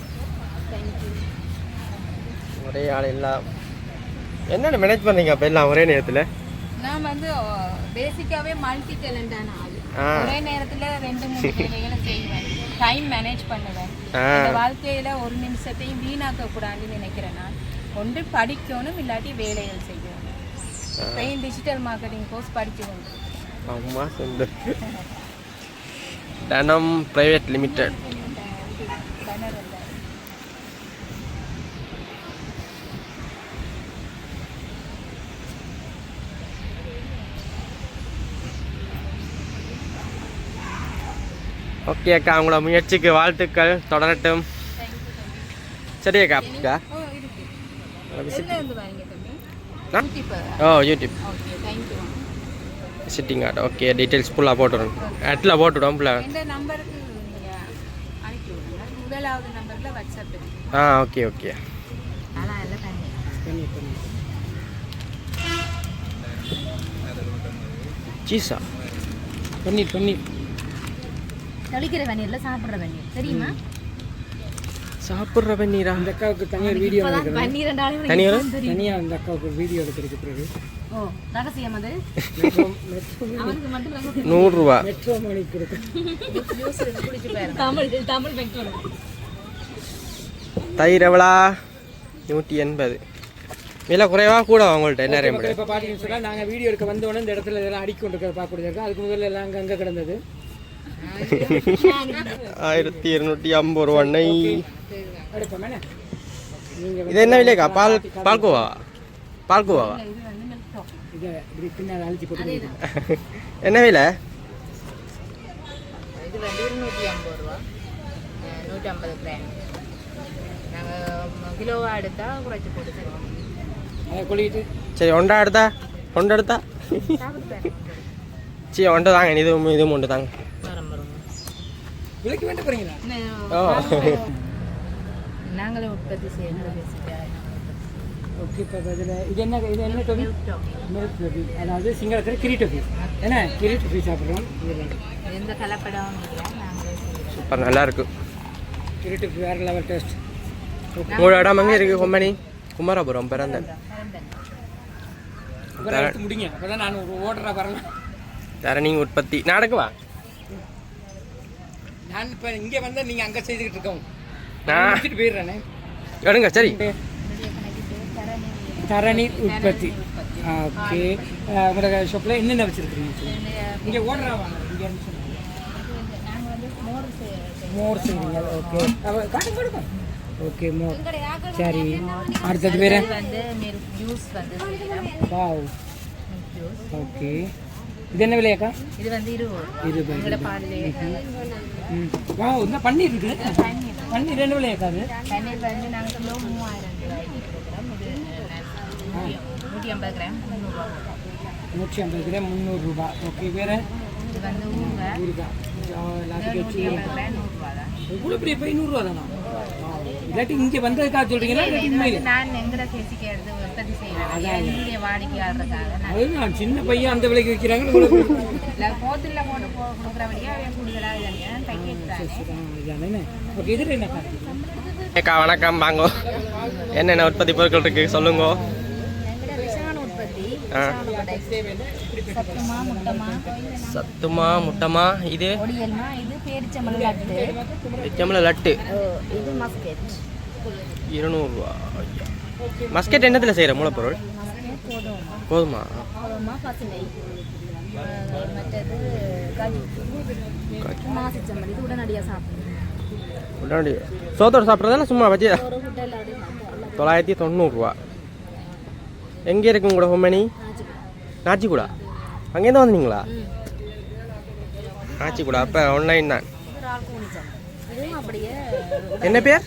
ஒரே ஆள் எல்லாம் என்னென்ன மேனேஜ் பண்ணுறீங்க அப்போ எல்லாம் ஒரே நேரத்தில்? நான் வந்து பேசிக்காகவே மல்டி டேலண்டான ஆள். ஒரே நேரத்தில் 2-3 வேலைகளை செய்வேன், டைம் மேனேஜ் பண்ணுவேன். இந்த வாழ்க்கையில் ஒரு நிமிஷத்தையும் வீணாக்கக்கூடாதுன்னு நினைக்கிறேன். நான் ஒன்று படிக்கணும், இல்லாட்டி வேலைகள் செய்யணும். இப்போயும் டிஜிட்டல் மார்க்கெட்டிங் கோர்ஸ் படிச்சு கொண்டு. ஆமாம், சொந்த தனம் பிரைவேட் லிமிடெட். ஓகே அக்கா, உங்களோட முயற்சிக்கு வாழ்த்துக்கள், தொடரட்டும். சரி அக்கா. அக்கா YouTube sitting ad. Okay, details ஃபுல்லாக போட்டுவிடும், ஆட்டில் போட்டுவிடும் ஃபுல்லாக. Okay okay. சீஸா பன்னீர் தொளிக்கிற வெந்நீர்ல சாப்பிட்ற வெந்நீர் தெரியுமா? சாப்பிட்ற வெந்நீரா? அந்த அக்காவுக்கு தனியாக வீடியோ தனியாக அந்த அக்காவுக்கு வீடியோ எடுக்கிறதுக்கு பிறகு ரகசியம் அது. அவனுக்கு மட்டும் 100 ரூபா மெட்ரோ மணி கொடுக்கும். தமிழ் மெட்ரோ. தயிர் எவ்வளோ? 180. விலை குறைவா கூட உங்கள்கிட்ட என்ன ரேட்? இப்போ பார்த்தீங்கன்னு சொன்னால் நாங்கள் வீடியோ எடுக்க வந்தோடனே இந்த இடத்துல இதெல்லாம் அடிக்க கொண்டு பார்க்கக்கூடியது இருக்குது. அதுக்கு முதல்ல எல்லாம் அங்கே கிடந்தது 1250 ரூபா. இது என்ன விலைக்கா? பால்கோவா? என்ன விலை? இது வந்து 150 ரூபா, 150 கிராம். நாங்கள் கிலோவாக எடுத்தால் குறைச்சி போட்டு தருவோம். சரி, ஒன்றா எடுத்தா சரி ஒன்றை தாங்க. இதுவும் ஒன்று தாங்க. நாங்களும் உற்பத்தி செய்யணும். ஓகே, இப்போ இதில் இது என்ன டொபி? மில்க் டொபி, அதாவது சிங்களத்தில் கிரி டொபி. ஏன்னா கிரி டொபி சாப்பிட்றோம். எந்த கலப்படமும் இல்லை, நாங்களே சூப்பர், நல்லா இருக்கும். கிரி டொபி வேறு லெவல் டேஸ்ட். உங்களோட இடம் எங்கே இருக்குது? கொம்பனி குமாரபுரம் பிறந்தேன். முடிங்க, அப்போ தான் நான் ஒரு ஓர்டராக வரலாம். தரணிங் உற்பத்தி நடக்குவா? நான் இப்போ இங்கே வந்தால் நீங்கள் அங்கே செய்துக்கிட்டு இருக்கோம். நான் போயிடுறேனே. எடுங்க. சரி, தரணி உற்பத்தி. ஓகே, உங்களோட ஷாப்பில் என்னென்ன வச்சுருக்குறீங்க? இங்கே ஓடுறாவா? இங்கே மோர் செய்வீங்க. ஓகே, காட்டுங்க. ஓகே, மோர். சரி, அடுத்தது வேறு வந்து மில்க் ஜூஸ் வந்து வாவ். ஓகே, இது என்ன விலையாக்கா? இது வந்து 20 ரூபா. பாலிலே வாவ், இந்த பன்னீர் இருக்குது. பன்னீர் என்ன விலையாக்கா? அது பன்னீர் வந்து நாங்கள் கிலோ 3000 ரூபாய்க்கு கொடுக்குறோம். இது 150 கிராம் 300 ரூபா. 150 கிராம் 300 ரூபாய். ஓகே, வேறு இது வந்து ஊறுகாய் ஊறுகாய் எல்லாத்துக்கும் வச்சு 100 ரூபா தான். இவ்வளோ பெரிய 500 ரூபா தானா? இல்லாட்டி இங்கே வந்ததுக்காக சொல்கிறீங்களா? இல்லாட்டி உண்மையிலே நான் எங்கட கேசிக்கு எடுத்து உற்பத்தி செய்வேன் இங்கே வாடிக்கையாளருக்காக. அதுதான் சின்ன பையன் அந்த விலைக்கு விற்கிறாங்க. இல்லை போத்தில் போட்டு கொடுக்குறபடியாக கூடுதலாக பேக்கெட் தானே. ஓகே, இதில் என்ன காரணம்? ஏக்கா வணக்கம், வாங்கோ. என்னென்ன உற்பத்தி பொருட்கள் இருக்குது சொல்லுங்க. எங்கட விஷான உற்பத்தி சத்துமா முட்டமா சத்துமா முட்டமா, இது ஒடியல்மா, இது பேரிச்சம்பழ லட்டு, எச்சம்பள லட்டு, இது மஸ்கெட் 200 ரூபா. மஸ்கெட் என்னத்தில் செய்கிற மூலப்பொருள்? கோதுமா கோதுமா பசுமை, மற்றது மாசிச்சம்பழம். இது உடனடியாக சாப்பிடுவோம். உடனடி சோத்தோடு சாப்பிட்றதால சும்மா வச்சு ஒரு ஹோட்டல் அப்படி சாப்பிடுவோம். 990 ரூபா. எங்கே இருக்குங்க கூட ஹோமனி? நாச்சிக்கூடா. அங்கேருந்து வந்தீங்களா? நாச்சிக்கூடா. அப்போ ஆன்லைன் தான். இதுவும் அப்படியே என்ன பேர்?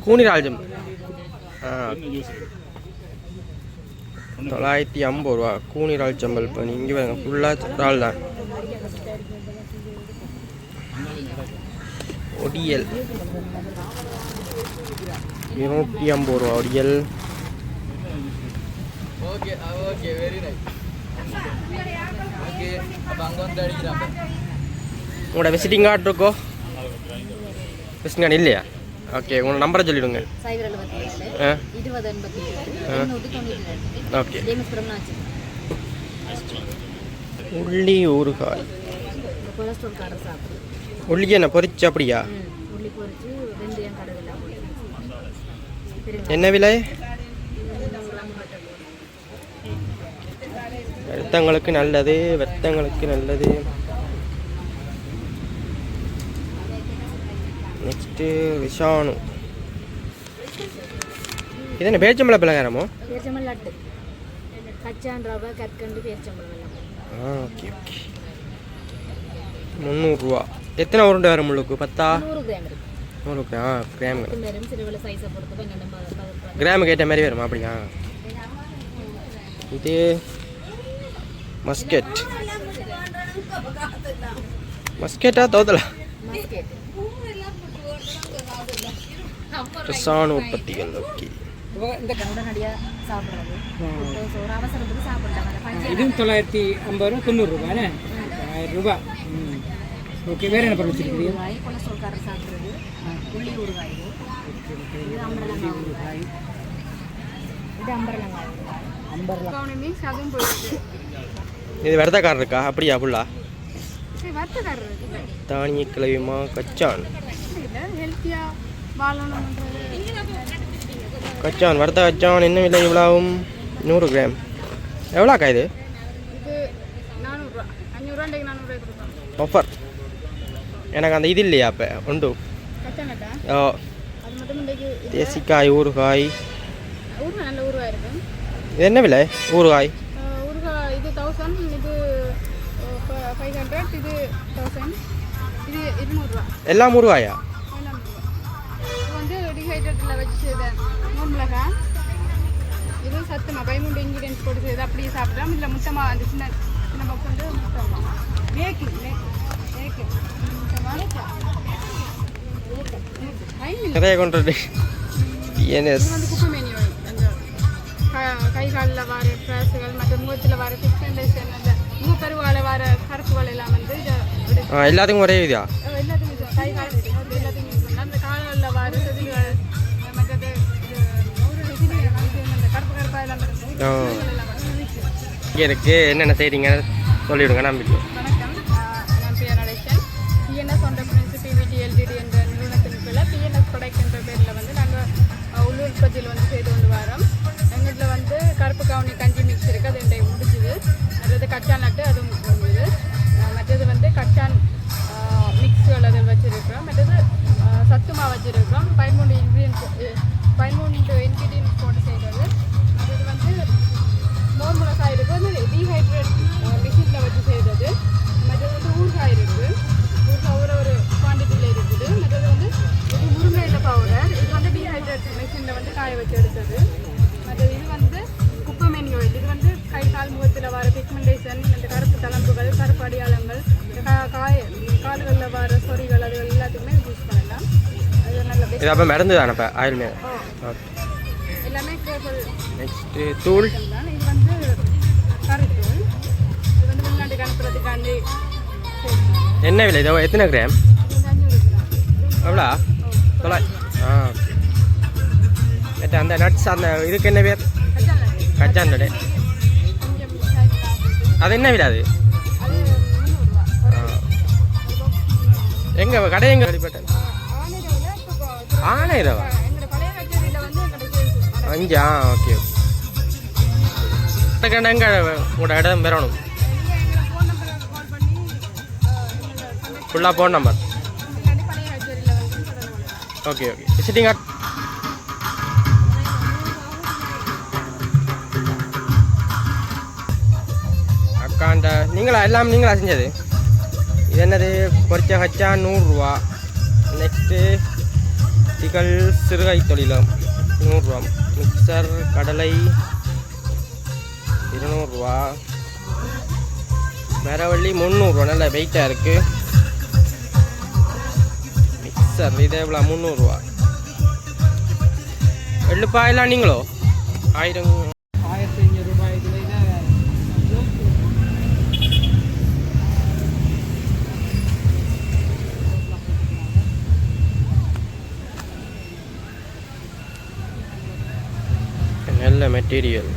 கூனிராஜம். 950 ரூபா கூனிரால் சம்பல் பண்ணி. இங்கே பாருங்க, ஃபுல்லாக இறால் தான். ஒடியல் 250 ரூபா ஒடியல். உங்களோட விசிட்டிங் கார்டு இருக்கோ? விசிட்டிங் கார்டு இல்லையா? ஓகே, உங்களோட நம்பரை சொல்லிவிடுங்க. 077 2088 892. ஓகே. ஜேம்ஸ்புரம் நாச்சி. உள்ளி ஊறுகாய். கொலஸ்ட்ரால் காரர் சாப்பிடுவோம். உள்ளி என்ன பொரிச்சு அப்படியா? உள்ளி பொரிச்சு வெந்தயம் கடவுளா என்ன விலை? வெத்தங்களுக்கு நல்லது, வெத்தங்களுக்கு நல்லது. நெக்ஸ்ட்டு விஷானு. இது என்ன பேரிச்சம்பழ பலகாரமோ? பேரிச்சம்பழம் லட்டு, கச்சான் ரவை, கற்கண்டு, பேரிச்சம்பழம் எல்லாம். Okay okay. 300 ரூபா. எத்தனை உருண்டை வரும் முழுக்கு? 10? 100 கிராம் இருக்கு. 100 கிராம். வெறும் சிறுவல சைஸை பொறுத்து 12 கிராமுக்கு ஏற்ற மாதிரி வருமா? அப்படியா? இது மஸ்கெட். மஸ்கெட்டா தோதலா? மஸ்கெட். ரசாயன உற்பத்திகள். ஓகே. இந்த உடனடியாக சாப்பிட்றது ஒரு அவசரத்துக்கு சாப்பிட்டாங்க. இதுவும் 950 ரூபா 90 ரூபாண்ணே. 1000 ரூபா. ஓகே, வேறு என்ன பொருள் வச்சுருக்கீங்க? ஊறுகாய், கொலஸ்ட்ரால் காரர் சாப்பிட்றது, உள்ளி ஊறுகாய், இது அம்பரலங்காய் ஊறுகாய், இது அம்பரலங்காய் ஊறுகாய். மீன்ஸ் அதுவும் போயிடுச்சு. இது விரதக்காரர் இருக்கா? அப்படியா? புல்லா வர்த்தக்காரர் தானிய கிளவிமா கச்சான். இல்லை ஹெல்த்தியாக வாழணுன்றது. கச்சான் வறுத்த கச்சான் என்ன விலை? இவ்வளவும் 100 கிராம். எவ்வளோக்கா இது? இது 400 ரூபா. 500 ரூபா 400 ரூபாய் கொடுப்பாங்க. ஆஃபர். எனக்கு அந்த இது இல்லையா அப்போ உண்டு? கச்சனட்டா ஓ, அது மட்டும் இன்றைக்கு தேசிக்காய் ஊறுகாய். ஊறுகாய் நல்ல ஊறுகாய் இருக்குது. இது என்ன விலை ஊறுகாய்? ஊறுகாய் இது 1000, இது 500, இது 1000, இது 200 ரூபா. எல்லாம் ஊறுகாயா? எல்லாம் இது வந்து டிஹைட்ரேட்டில் வச்சு செய்த நூல் மிளகாய். இது சத்துமா 13 இன்க்ரீடியன்ஸ் போட்டு செய்து அப்படியே சாப்பிடலாம். இல்லை முட்டமா அந்த சின்ன சின்ன பாக்ஸ் வந்து முட்டமா மேக்கிங் நிறைய கொண்டு டிஎன்எஸ். இது வந்து குப்பை மேனி அந்த கை காலில் வர ட்ராஸுகள் மற்ற முகத்தில் வர பிக்மெண்டேஷன் அந்த முகப்பருவால் வர கருப்புகள் எல்லாம் வந்து இதை எல்லாத்துக்கும் ஒரே இதா? எல்லாத்துக்கும் கை கால் எல்லாத்தையும் யூஸ் பண்ணலாம். அந்த கால்களில் வர செதில்கள் மற்றது அந்த கருப்பு கருப்பாக எல்லாம் இங்கே இருக்குது. என்னென்ன செய்கிறீங்க சொல்லிவிடுங்க. நான் வீடியோ. வணக்கம், நான் Priya Natesan. BNS enterprise பிவிடி LTD என்ற நிறுவனத்தின் கீழே பிஎன்எஸ் ப்ராடக்ட் என்ற பேரில் வந்து நாங்கள் உள்ளூர் உற்பத்தியில் வந்து செய்து கொண்டு வரோம். எங்களில் வந்து கருப்பு கவுனி கஞ்சி மிக்ஸ் இருக்குது, அது இன்றைக்கு முடிஞ்சுது. மற்றது கச்சான் நட்டு அதுவும் முடிஞ்சுது. மற்றது வந்து கச்சான் மிக்ஸுகள் அதில் வச்சுருக்கிறோம். மற்றது சத்துமா வச்சுருக்கிறோம். 13 இன்க்ரீடியன்ஸ் போட்டு செய்கிறது. மற்றது வந்து மோர் மிளகாய் இருக்குது, வந்து டீஹைட்ரேட் மிஷினில் வச்சு செய்கிறது. மற்றது வந்து ஊறுகாய் இருக்குது, ஊறுகாய் ஒரு குவான்டிட்டியில் இருக்குது. மற்றது வந்து இது முருங்கையில் பவுடர், இது வந்து டீஹைட்ரேட் மிஷினில் வந்து காய வச்சு எடுத்தது. மற்றது இது வந்து குப்பை மேனி ஆயில், இது வந்து கை கால் முகத்தில் வர பிக்மெண்டேஷன் கால்களில் வர சொறிகள் அது எல்லாத்துக்குமே யூஸ் பண்ணலாம். அது நல்ல பெஸ்ட். இது அப்போ மருந்து தானே இப்போ ஆயில் மேல்? ஓகே. எல்லாமே கேபிள் நெக்ஸ்ட்டு தூள். தான். இது வந்து கறித்தூள். இது வந்து வெளிநாட்டுக்கு அனுப்புறதுக்காண்டி என்ன விலை இது? எத்தனை கிராம்? 500 கிராம். எவ்வளோ? ஓகே. மற்ற அந்த நட்ஸ் அந்த இதுக்கு என்ன பேர்? கச்சாண்டடே. அது என்ன விலை அது? அது 300 ரூபா. எங்கே கடை எங்கே வெளிப்பட்டேன்? ஆணையரவா? எங்களோட பழைய கச்சேரியில் வந்து எங்களுக்கு 5. ஓகே. எங்கே உங்களோட இடம் பெறணும்? எங்களை ஃபோன் நம்பருக்கு கால் பண்ணி ஃபுல்லாக ஃபோன் நம்பர். இல்லாட்டி பழைய கச்சேரியில் வந்து சொல்லணும். ஓகே. Visiting card. அக்காண்ட நீங்களா செஞ்சது? இது என்னது? பொரிச்ச கச்சா 100 ரூபா. நெக்ஸ்ட்டு திகழ் சிறுகை தொழிலம் 100 ரூபா. மிக்சர் கடலை 200 ரூபா. மரவள்ளி 300 ரூபா. நல்ல வெயிட்டாக இருக்குது. மிக்சர் இது எவ்வளோ? 300 ரூபா. எள்ளுப்பாயெல்லாம் நீங்களோ? 1500 ரூபாய். இதில் நல்ல மெட்டீரியல்.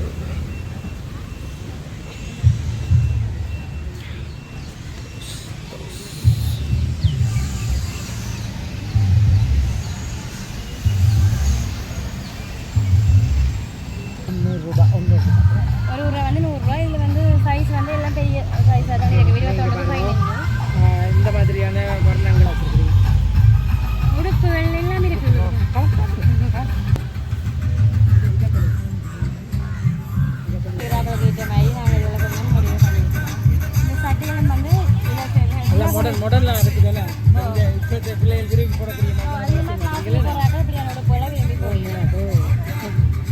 ஒரு ரூபா வந்து 100 ரூபா. இதில் வந்து சைஸ் வந்து எல்லாம் பெரிய சைஸாக தான் இருக்குது. 28 சைஸ். இந்த மாதிரியான வர்ணங்கள் வச்சுருக்கீங்க. உடுப்புகள் எல்லாம் இருக்குது. கேட்ட மாதிரி நாங்கள் இதில் கொஞ்சம் முடிவு பண்ணியிருக்கோம். இந்த சட்டைகளும் வந்து எல்லாம் மாடர்னாக இருக்குதுல்ல. இந்த இப்போ பிள்ளைகள் விரும்பி போடக்கூடிய அதிகமாக காசு போகிறாங்க. இப்படி என்னோட போல விரும்பி போடுறோம்.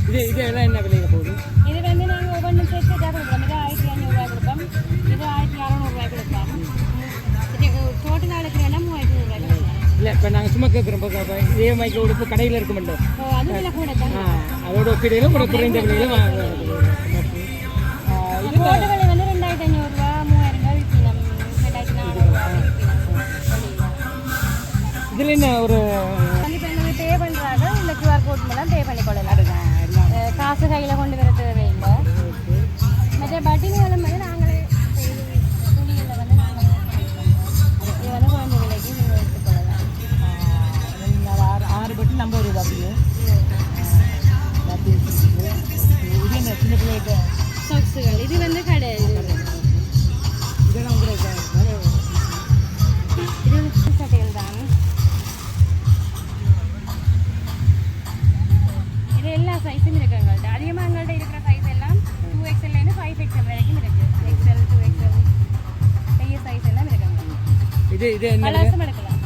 இது எல்லாம் என்ன விலையில் போகுது? இது வந்து நாங்கள் ஒவ்வொன்றும் சேர்த்து கொடுப்போம். இது 1500 ரூபாய் கொடுப்போம். இது 1600 ரூபாய் கொடுப்போம். டோட்டல் எடுக்கிறேன்னா 3500 ரூபாய் கொடுப்போம். இல்லை இப்போ நாங்கள் சும்மா கேட்குறோம். இதே மாதிரி உடுப்பு கடையில் இருக்க மாட்டோம். அது விலை கூட தான். அதோட ஒப்பிடையில கூட குறைந்த விலையில் போட்ட விலை வந்து 2500 ரூபா 3000 ரூபாய் விற்கலாம். 2400 ரூபாய் இதில் என்ன ஒரு இப்போ என்ன பே பண்ணுறாங்க. இந்த QR கோட் மூலம் பே பண்ணிக்கொள்ளலாம். காசு கையில் கொண்டு வர தேவையில்லை. மற்ற பட்டினிகளும் வந்து நாங்களே துணிகளில் வந்து நாங்களே இது வந்து குறைந்த விலைக்கு நீங்கள் எடுத்துக்கொள்ளலாம். 6 பட்டி 50 ரூபா. இது என்ன சின்ன பிள்ளைகிட்ட சாக்ஸுகள் இது வந்து கடை. இதெல்லாம் கூட இது சட்டைகள் தான். இது எல்லா சைஸும் இருக்கு எங்கள்கிட்ட. அதிகமாக எங்கள்கிட்ட இருக்கிற சைஸ் எல்லாம் 2XL 5XL வரைக்கும் இருக்கு. XL 2XL பெரிய சைஸ் எல்லாம் இருக்காங்க. இது என்ன கலர்ஸும் எடுக்கலாம்.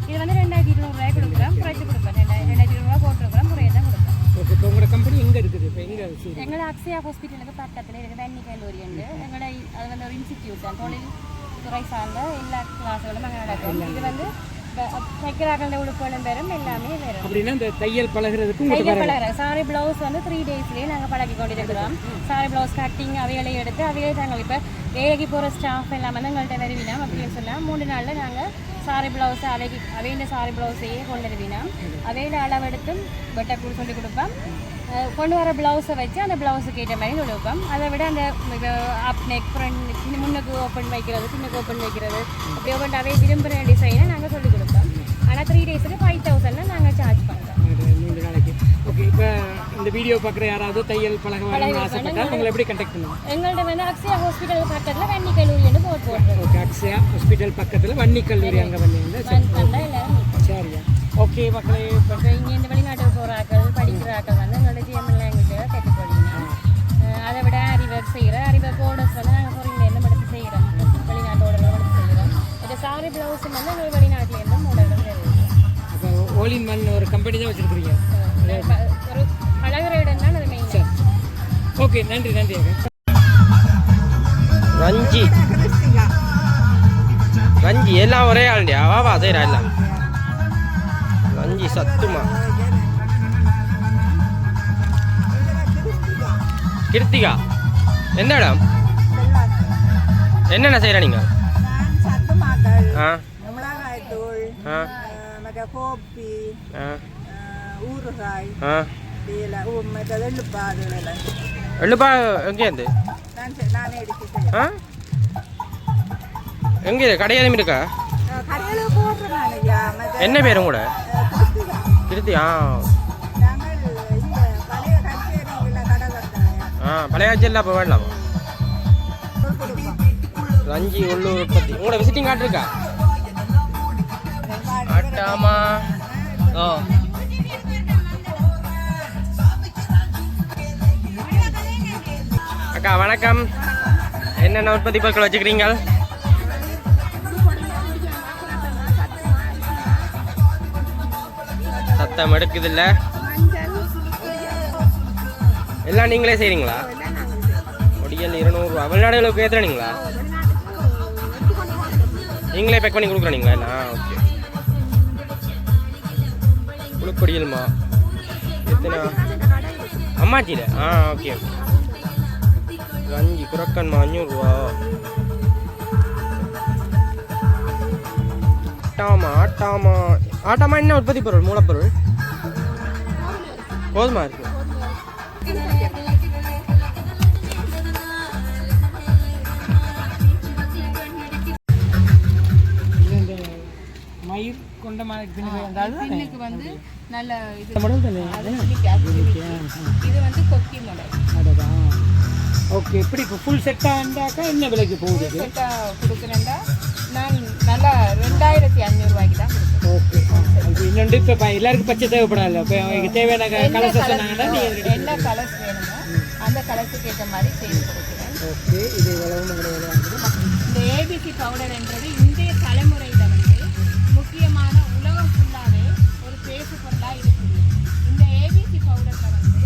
இது வந்து 2200 ரூபாய் கொடுக்குறோம். குறைச்சி கொடுப்போம். 2200 ரூபா போட்டுருக்குறோம். குறைய தான் கொடுப்போம். ஓகே. இப்போ உங்களோட கம்பெனி எங்கே இருக்குது? இப்போ எங்கே? எங்களோட அக்ஷயா ஹாஸ்பிட்டலுக்கு பக்கத்தில் இருக்குது. வன்னி கல்லூரி உண்டு. எங்களோட அது வந்து ஒரு இன்ஸ்டிடியூட் தான். தொழில் துறை சார்ந்த எல்லா கிளாஸுகளும் அங்கே நடக்கும். இது வந்து தைக்கிறாக்கள உடுப்புகளும் பெறும் எல்லாமே வரும். அப்படின்னா இந்த தையல் பழகிறதுக்கு தையல் பழகிற சாரி ப்ளவுஸ் வந்து 3 டேஸ்லேயே நாங்கள் பழகி கொண்டிருக்கிறோம். சாரி ப்ளவுஸ் கட்டிங் அவைகளை எடுத்து அவைகளை நாங்கள் இப்போ வேலைக்கு போகிற ஸ்டாஃப் எல்லாம் வந்து எங்கள்கிட்ட வருவினோம். அப்படின்னு சொன்னால் 3 நாளில் நாங்கள் சாரி ப்ளவுஸ் அவையில் சாரி ப்ளவுஸையே கொண்டு வருவினோம். அவையில் அளவெடுத்தும் வெட்டக்கூட சொல்லி கொடுப்போம். கொண்டு வர ப்ளவுஸை வச்சு அந்த ப்ளவுஸுக்கு ஏற்ற மாதிரி கொடுப்போம். அதை விட அந்த அப் நெக் ஃப்ரண்ட் முன்னுக்கு ஓப்பன் வைக்கிறது பின்னுக்கு ஓப்பன் வைக்கிறது அப்படி ஒவ்வொரு அவை விரும்புகிற டிசைனை நாங்கள் சொல்லிக் கொடுப்போம். ஆனால் 3 டேஸுக்கு 5000 நாங்கள் சார்ஜ் பண்ணுறோம். 3 நாளைக்கு. ஓகே. இப்போ இந்த வீடியோ பார்க்குற யாராவது தையல் பழக ஆசைப்பட்டால் உங்களை எப்படி கண்டெக்ட் பண்ணுவோம்? எங்கள்கிட்ட வந்து அக்ஷயா ஹாஸ்பிட்டல் பக்கத்தில் வன்னி கல்லூரி போட்டுருவோம். ஓகே. அக்ஷயா ஹாஸ்பிட்டல் பக்கத்தில் வன்னி கல்லூரி அங்கே வந்து சரியா? ஓகே மக்களே. இப்போ இங்கே இந்த வெளிநாட்டுக்கு போகிறாக்கள் படிக்கிறாக்கள் வந்து எங்களோட ஜிஎம்எல் லாங்குவேஜை கற்றுக்கொள்ளிங்க. அதை விட அறிவர் செய்கிறோம். அறிவர் கோடர்ஸ் வந்து நாங்கள் ஃபாரின்லேருந்து எடுத்து செய்கிறோம். வெளிநாட்டோட எடுத்து செய்கிறோம். இது சாரி ப்ளவுஸ் வந்து எங்கள் வெளிநாட்டிலேருந்து மூடலும் வருது. அப்போ ஓல் இன் ஒன் ஒரு கம்பெனி தான் வச்சுருக்கிறீங்க. ஒரு அழகிற இடம் தான் அது மெயின். சரி. ஓகே. நன்றி நன்றி. ரஞ்சி ரஞ்சி எல்லாம் ஒரே ஆளுண்டியா வா செய்கிறா எல்லாம் ரஞ்சி சத்துமா கிருத்திகா எந்த இடம் என்னென்ன செய்கிற நீங்கள் சத்துமாக்கள் ஆ மிளகாய் தூள் ஆ மற்ற கோப்பி ஆ ஊறுகாய் ஆ இதில் மற்ற வெள்ளுப்பா அதுல எள்ளுப்பா எங்கேருந்து நானே எடுத்து ஆ எங்கே கடையாதும் இருக்கா கடையில் போடுறேன் ஐயா என்ன பேரும் கூட கிருத்தி ஆ நாங்கள் இந்த பழைய கச்சேரியில் கடை வந்தாங்க ஆ பழைய ஆட்சியில் அப்போ வேண்டாமா ரஞ்சி உள்ளூர் உற்பத்தி உங்களோட விசிட்டிங் கார்டு இருக்கா ஆட்டாமா ஓ அக்கா வணக்கம் என்னென்ன உற்பத்தி பொருட்கள் வச்சுக்கிறீங்க சத்தம் எடுக்குது இல்லை எல்லாம் நீங்களே செய்கிறீங்களா ஒடியல் 200 வெளிநாடுகளுக்கு ஏற்றுறீங்களா நீங்களே பேக் பண்ணி கொடுக்குறீங்களா ஓகே குழுப்பொடியல்மா எத்தனை அம்மாச்சியில் ஓகே ஓகே ரஞ்சி குரக்கன்மா 500 ரூபா ஆட்டாமா என்ன உற்பத்தி பொருள் மூலப்பொருள் கோதுமா இருக்கு இந்த மயிர் கொண்ட பின்னுக்கு வந்து நல்ல இது மாடல் தானே இது வந்து கொக்கி மாடல் அதுதான் ஓகே இப்படி இப்போ ஃபுல் செட்டாக இருந்தாக்கா என்ன விலைக்கு போகுது செட்டாக கொடுக்குறேன்டா நான் நல்லா 2500 ரூபாய்க்கு தான் கொடுக்குறேன். ஓகே அது இன்னொன்று இப்போ எல்லாருக்கும் பச்சை தேவைப்படாது இப்போ அவங்களுக்கு தேவையான கலர்ஸ் சொன்னாங்கன்னா நீங்கள் என்ன கலர்ஸ் வேணுமோ அந்த கலர்ஸுக்கு ஏற்ற மாதிரி செய்து கொடுக்குறேன். ஓகே இது எவ்வளவு இந்த ஏபிசி பவுடர்ன்றது இன்றைய தலைமுறையில் வந்து முக்கியமான உலகம் ஃபுல்லாகவே ஒரு பேசு பொருளாக இருக்குது. இந்த ஏபிசி பவுடரில் வந்து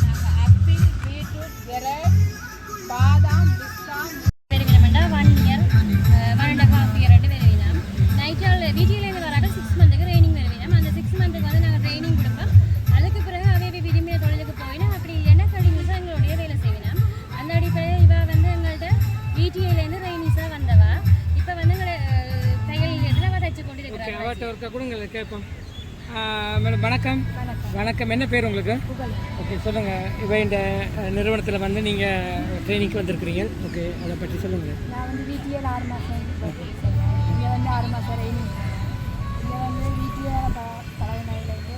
நாங்கள் ஆப்பிள் பீட்ரூட் கேரட் பாதாம் பிஸ்தா വരുവിനമുണ്ട് 1 ഇയർ 1.5 ഇയർ ആയിട്ട് വരുവിനാം നൈറ്റ് വീട്ടിലേക്ക് വരാതെ 6 മന്ത്ക്ക് ട്രെയിനിങ് വരുവിനാം அந்த 6 மந்த்துக்கு வந்து நாங்கள் ட்ரைனிங் கொடுப்போம். அதுக்கு பிறகு அவைய விரும்பிய தொழிலுக்கு போயினா அப்படி இல்லைன்னா கண்டினியூஸாக எங்களுடைய வேலை செய்வினோம். அந்த அடிப்படையில் இவ வந்து எங்கள்கிட்ட வீட்டிலேருந்து ட்ரைனிஸாக வந்தவா இப்போ வந்து எங்களை தையல் இதில் தைச்சு கொண்டு இருக்கிறாங்க. அவர்கிட்ட ஒருக்கா கொடுங்க கேட்போம். மேடம் வணக்கம். வணக்கம். என்ன பேர் உங்களுக்கு? ஓகே சொல்லுங்கள். இப்போ இந்த நிறுவனத்தில் வந்து நீங்கள் ட்ரைனிங்க்கு வந்திருக்கிறீங்க. ஓகே அதை பற்றி சொல்லுங்கள். நான் வந்து வீட்டில் 6 மாதம் இங்கே வந்து 6 மாதம் ட்ரைனிங் இங்கே வந்து வீட்டில் பழகினதுலேருந்து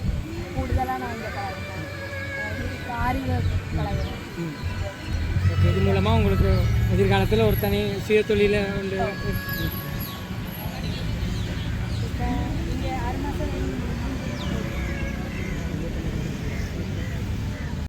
கூடுதலாக நான் இங்கே பழகினேன். ஆரி ஒர்க் பழகினேன். ஓகே இது மூலமாக உங்களுக்கு எதிர்காலத்தில் ஒரு தனி சுய தொழிலை வந்து